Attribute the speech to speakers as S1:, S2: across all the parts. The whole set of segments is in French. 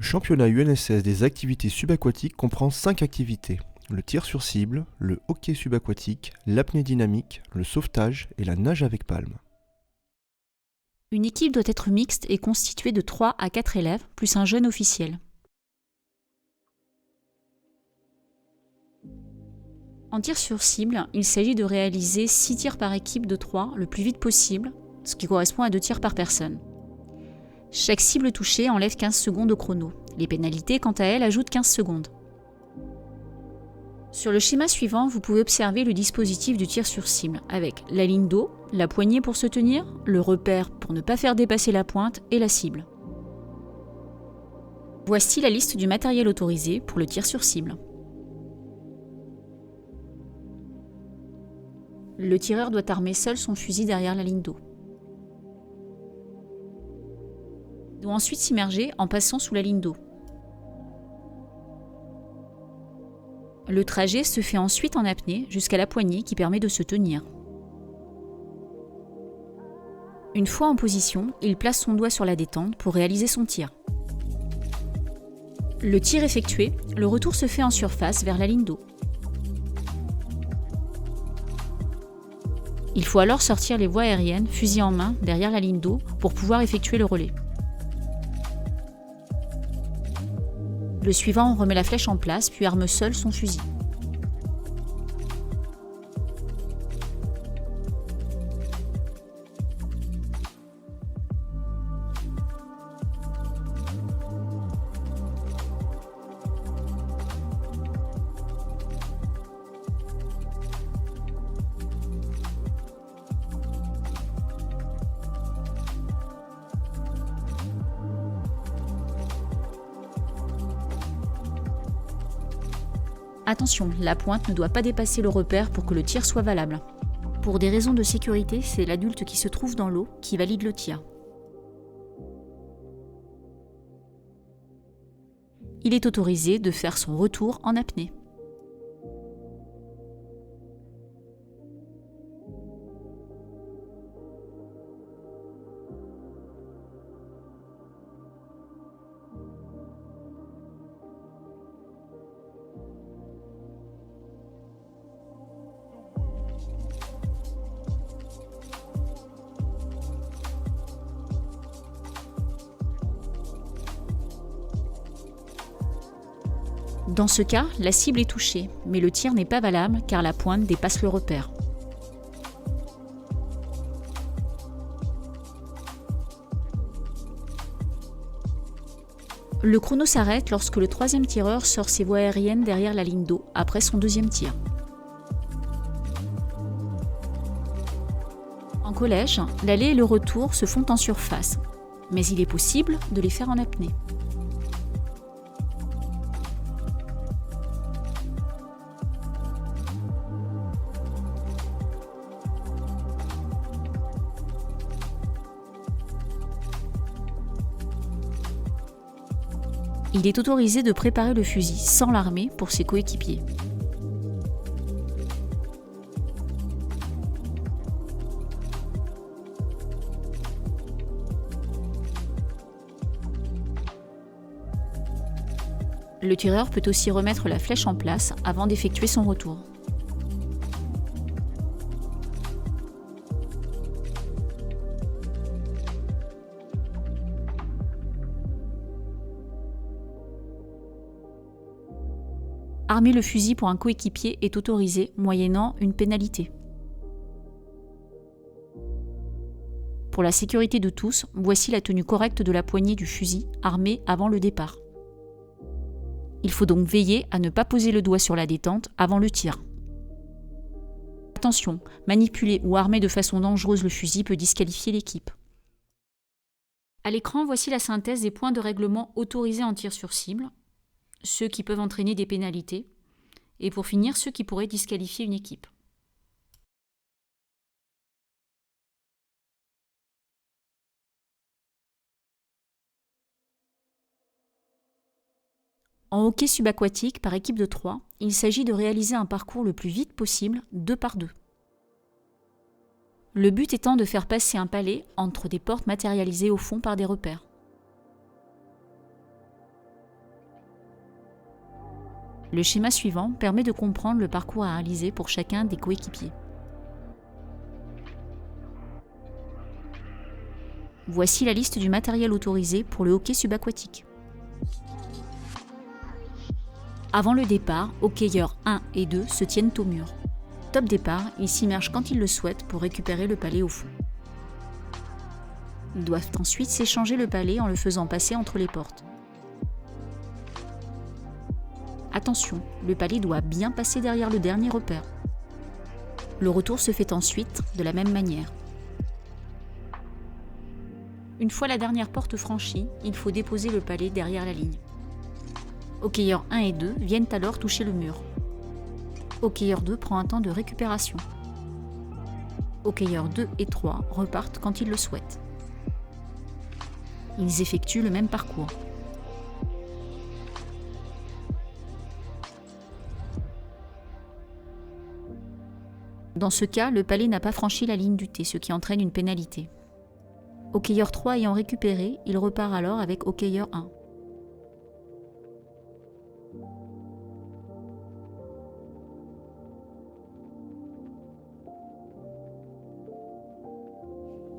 S1: Le championnat UNSS des activités subaquatiques comprend 5 activités: le tir sur cible, le hockey subaquatique, l'apnée dynamique, le sauvetage et la nage avec palme.
S2: Une équipe doit être mixte et constituée de 3 à 4 élèves, plus un jeune officiel. En tir sur cible, il s'agit de réaliser 6 tirs par équipe de 3 le plus vite possible, ce qui correspond à 2 tirs par personne. Chaque cible touchée enlève 15 secondes au chrono. Les pénalités, quant à elles, ajoutent 15 secondes. Sur le schéma suivant, vous pouvez observer le dispositif du tir sur cible, avec la ligne d'eau, la poignée pour se tenir, le repère pour ne pas faire dépasser la pointe et la cible. Voici la liste du matériel autorisé pour le tir sur cible. Le tireur doit armer seul son fusil derrière la ligne d'eau. Il doit ensuite s'immerger en passant sous la ligne d'eau. Le trajet se fait ensuite en apnée jusqu'à la poignée qui permet de se tenir. Une fois en position, il place son doigt sur la détente pour réaliser son tir. Le tir effectué, le retour se fait en surface vers la ligne d'eau. Il faut alors sortir les voies aériennes, fusil en main, derrière la ligne d'eau pour pouvoir effectuer le relais. Le suivant remet la flèche en place puis arme seul son fusil. Attention, la pointe ne doit pas dépasser le repère pour que le tir soit valable. Pour des raisons de sécurité, c'est l'adulte qui se trouve dans l'eau qui valide le tir. Il est autorisé de faire son retour en apnée. Dans ce cas, la cible est touchée, mais le tir n'est pas valable car la pointe dépasse le repère. Le chrono s'arrête lorsque le troisième tireur sort ses voies aériennes derrière la ligne d'eau après son deuxième tir. En collège, l'aller et le retour se font en surface, mais il est possible de les faire en apnée. Il est autorisé de préparer le fusil sans l'armer pour ses coéquipiers. Le tireur peut aussi remettre la flèche en place avant d'effectuer son retour. Armer le fusil pour un coéquipier est autorisé moyennant une pénalité. Pour la sécurité de tous, voici la tenue correcte de la poignée du fusil armé avant le départ. Il faut donc veiller à ne pas poser le doigt sur la détente avant le tir. Attention, manipuler ou armer de façon dangereuse le fusil peut disqualifier l'équipe. À l'écran, voici la synthèse des points de règlement autorisés en tir sur cible, ceux qui peuvent entraîner des pénalités, et pour finir, ceux qui pourraient disqualifier une équipe. En hockey subaquatique, par équipe de 3, il s'agit de réaliser un parcours le plus vite possible, 2 par 2. Le but étant de faire passer un palais entre des portes matérialisées au fond par des repères. Le schéma suivant permet de comprendre le parcours à réaliser pour chacun des coéquipiers. Voici la liste du matériel autorisé pour le hockey subaquatique. Avant le départ, hockeyeurs 1 et 2 se tiennent au mur. Top départ, ils s'immergent quand ils le souhaitent pour récupérer le palet au fond. Ils doivent ensuite s'échanger le palet en le faisant passer entre les portes. Attention, le palet doit bien passer derrière le dernier repère. Le retour se fait ensuite de la même manière. Une fois la dernière porte franchie, il faut déposer le palet derrière la ligne. Hockeyeurs 1 et 2 viennent alors toucher le mur. Hockeyeur 2 prend un temps de récupération. Hockeyeurs 2 et 3 repartent quand ils le souhaitent. Ils effectuent le même parcours. Dans ce cas, le palet n'a pas franchi la ligne du T, ce qui entraîne une pénalité. Hockeyeur 3 ayant récupéré, il repart alors avec hockeyeur 1.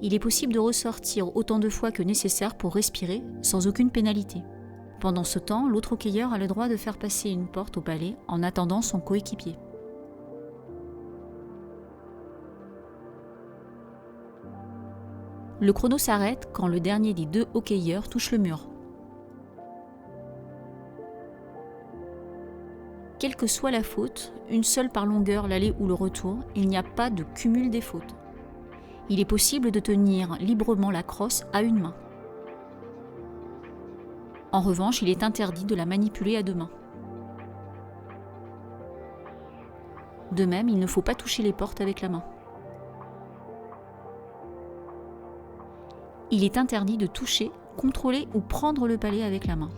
S2: Il est possible de ressortir autant de fois que nécessaire pour respirer, sans aucune pénalité. Pendant ce temps, l'autre hockeyeur a le droit de faire passer une porte au palet en attendant son coéquipier. Le chrono s'arrête quand le dernier des deux hockeyeurs touche le mur. Quelle que soit la faute, une seule par longueur, l'aller ou le retour, il n'y a pas de cumul des fautes. Il est possible de tenir librement la crosse à une main. En revanche, il est interdit de la manipuler à deux mains. De même, il ne faut pas toucher les portes avec la main. Il est interdit de toucher, contrôler ou prendre le palet avec la main.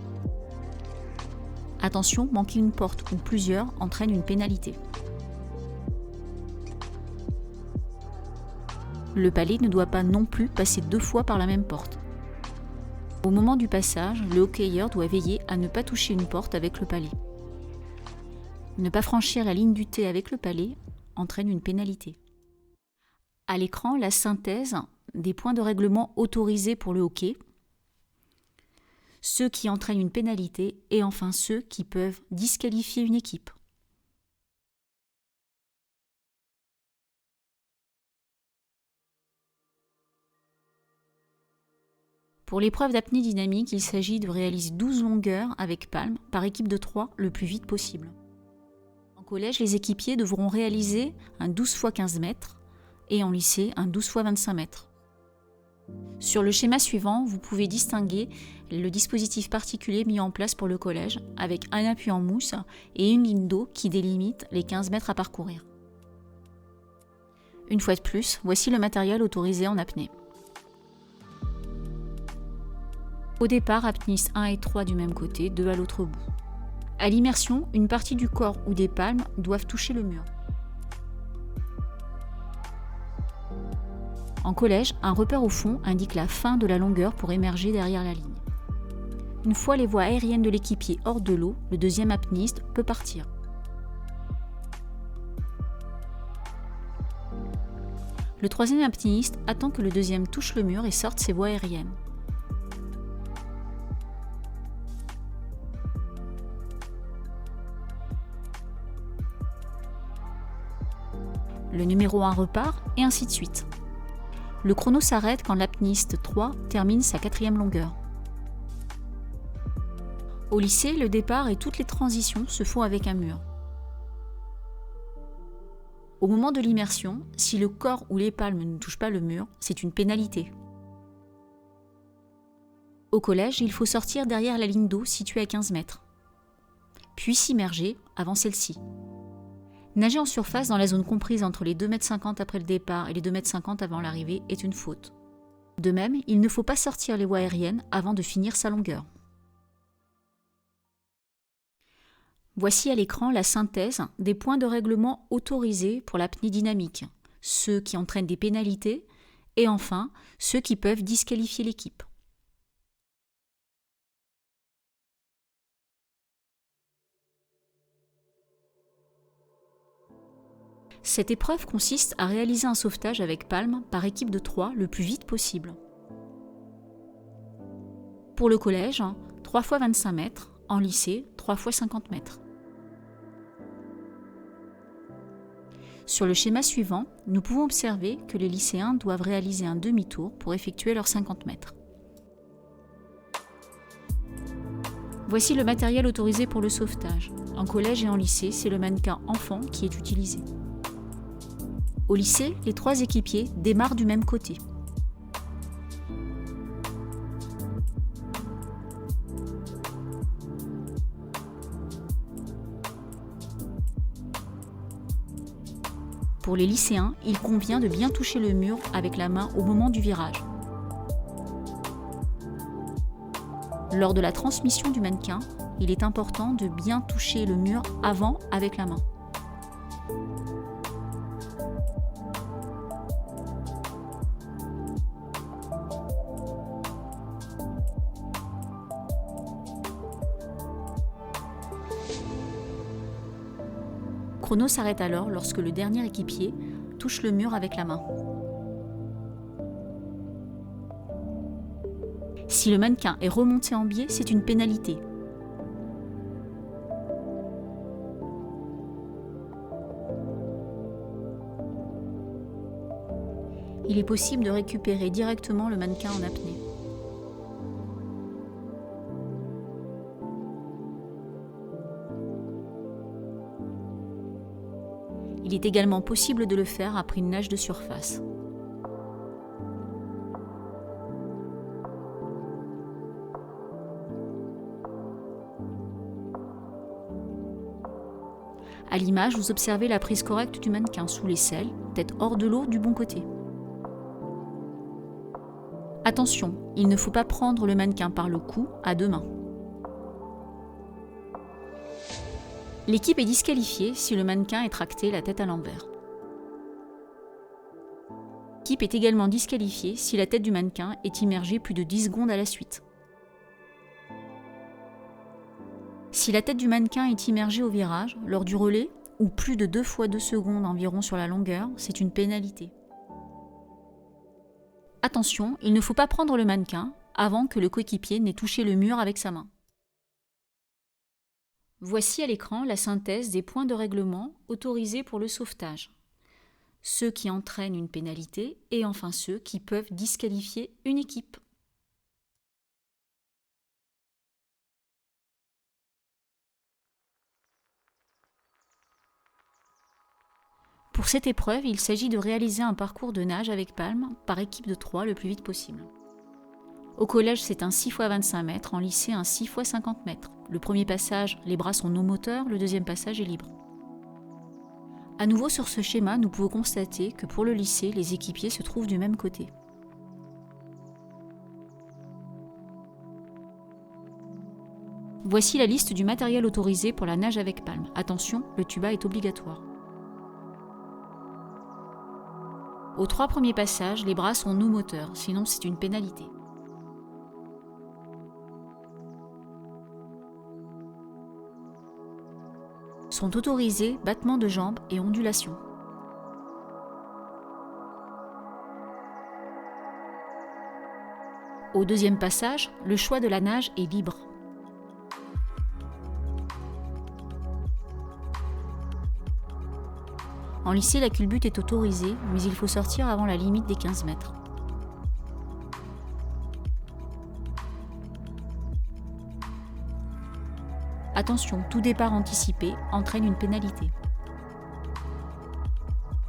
S2: Attention, manquer une porte ou plusieurs entraîne une pénalité. Le palet ne doit pas non plus passer 2 fois par la même porte. Au moment du passage, le hockeyeur doit veiller à ne pas toucher une porte avec le palet. Ne pas franchir la ligne du T avec le palet entraîne une pénalité. À l'écran, la synthèse des points de règlement autorisés pour le hockey, ceux qui entraînent une pénalité et enfin ceux qui peuvent disqualifier une équipe. Pour l'épreuve d'apnée dynamique, il s'agit de réaliser 12 longueurs avec palme par équipe de 3 le plus vite possible. En collège, les équipiers devront réaliser un 12 x 15 mètres et en lycée un 12 x 25 mètres. Sur le schéma suivant, vous pouvez distinguer le dispositif particulier mis en place pour le collège avec un appui en mousse et une ligne d'eau qui délimite les 15 mètres à parcourir. Une fois de plus, voici le matériel autorisé en apnée. Au départ, apnéistes 1 et 3 du même côté, 2 à l'autre bout. À l'immersion, une partie du corps ou des palmes doivent toucher le mur. En collège, un repère au fond indique la fin de la longueur pour émerger derrière la ligne. Une fois les voies aériennes de l'équipier hors de l'eau, le deuxième apnéiste peut partir. Le troisième apnéiste attend que le deuxième touche le mur et sorte ses voies aériennes. Le numéro 1 repart, et ainsi de suite. Le chrono s'arrête quand l'apnéiste 3 termine sa 4e longueur. Au lycée, le départ et toutes les transitions se font avec un mur. Au moment de l'immersion, si le corps ou les palmes ne touchent pas le mur, c'est une pénalité. Au collège, il faut sortir derrière la ligne d'eau située à 15 mètres, puis s'immerger avant celle-ci. Nager en surface dans la zone comprise entre les 2,50 m après le départ et les 2,50 m avant l'arrivée est une faute. De même, il ne faut pas sortir les voies aériennes avant de finir sa longueur. Voici à l'écran la synthèse des points de règlement autorisés pour l'apnée dynamique, ceux qui entraînent des pénalités et enfin ceux qui peuvent disqualifier l'équipe. Cette épreuve consiste à réaliser un sauvetage avec palme par équipe de 3 le plus vite possible. Pour le collège, 3 fois 25 mètres, en lycée, 3 fois 50 mètres. Sur le schéma suivant, nous pouvons observer que les lycéens doivent réaliser un demi-tour pour effectuer leurs 50 mètres. Voici le matériel autorisé pour le sauvetage. En collège et en lycée, c'est le mannequin enfant qui est utilisé. Au lycée, les 3 équipiers démarrent du même côté. Pour les lycéens, il convient de bien toucher le mur avec la main au moment du virage. Lors de la transmission du mannequin, il est important de bien toucher le mur avant avec la main. Chrono s'arrête alors lorsque le dernier équipier touche le mur avec la main. Si le mannequin est remonté en biais, c'est une pénalité. Il est possible de récupérer directement le mannequin en apnée. Il est également possible de le faire après une nage de surface. À l'image, vous observez la prise correcte du mannequin sous l'aisselle, tête hors de l'eau du bon côté. Attention, il ne faut pas prendre le mannequin par le cou à 2 mains. L'équipe est disqualifiée si le mannequin est tracté la tête à l'envers. L'équipe est également disqualifiée si la tête du mannequin est immergée plus de 10 secondes à la suite. Si la tête du mannequin est immergée au virage, lors du relais, ou plus de 2 fois 2 secondes environ sur la longueur, c'est une pénalité. Attention, il ne faut pas prendre le mannequin avant que le coéquipier n'ait touché le mur avec sa main. Voici à l'écran la synthèse des points de règlement autorisés pour le sauvetage. Ceux qui entraînent une pénalité et enfin ceux qui peuvent disqualifier une équipe. Pour cette épreuve, il s'agit de réaliser un parcours de nage avec palme par équipe de 3 le plus vite possible. Au collège, c'est un 6 x 25 mètres, en lycée, un 6 x 50 mètres. Le premier passage, les bras sont non moteurs, le deuxième passage est libre. À nouveau sur ce schéma, nous pouvons constater que pour le lycée, les équipiers se trouvent du même côté. Voici la liste du matériel autorisé pour la nage avec palme. Attention, le tuba est obligatoire. Aux 3 premiers passages, les bras sont non moteurs, sinon c'est une pénalité. Sont autorisés battements de jambes et ondulations. Au deuxième passage, le choix de la nage est libre. En lycée, la culbute est autorisée, mais il faut sortir avant la limite des 15 mètres. Attention, tout départ anticipé entraîne une pénalité.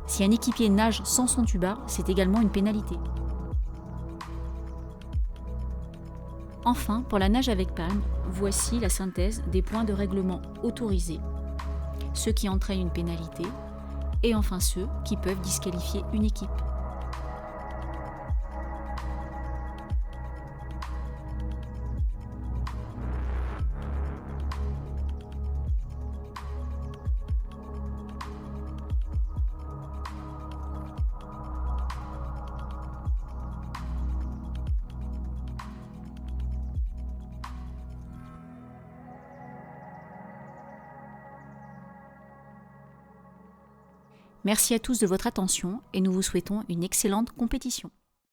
S2: Si un équipier nage sans son tuba, c'est également une pénalité. Enfin, pour la nage avec palme, voici la synthèse des points de règlement autorisés, ceux qui entraînent une pénalité, et enfin ceux qui peuvent disqualifier une équipe. Merci à tous de votre attention et nous vous souhaitons une excellente compétition.